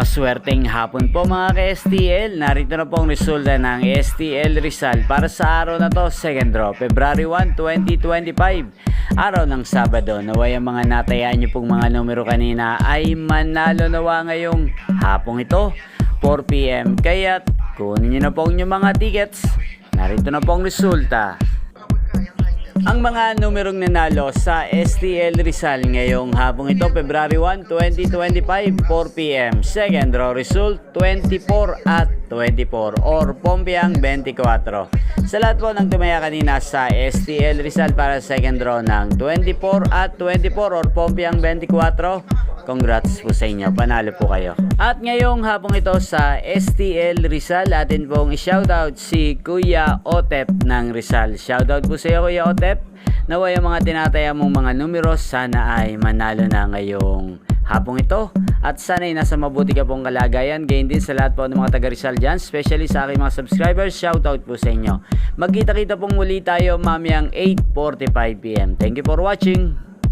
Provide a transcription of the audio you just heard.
Maswerteng hapon po mga ka-STL. Narito na po ang resulta ng STL Rizal para sa araw na to, second draw, February 1, 2025. Araw ng Sabado. Naway ang mga natayaan nyo pong mga numero kanina ay manalo nawa ngayong hapong ito, 4 PM. Kaya't kunin nyo na po ang inyong mga tickets. Narito na po ang resulta. Ang mga numerong nanalo sa STL Rizal ngayong hapong ito, February 1, 2025, 4 PM. Second draw result, 24 at 24 or Pompiang 24. Sa lahat po ng tumaya kanina sa STL Rizal para second draw ng 24 at 24 or Pompiang 24, congrats po sa inyo, panalo po kayo. At ngayong hapong ito sa STL Rizal, atin pong i-shoutout si Kuya Otep ng Rizal. Shoutout po sa iyo Kuya Otep. Naway ang mga tinataya mong mga numero sana ay manalo na ngayong hapong ito. At sana ay nasa mabuti ka pong kalagayan. Gayon din sa lahat po ng mga taga Rizal dyan, especially sa aking mga subscribers. Shoutout po sa inyo. Magkita-kita pong muli tayo mamayang 8:45 PM. Thank you for watching.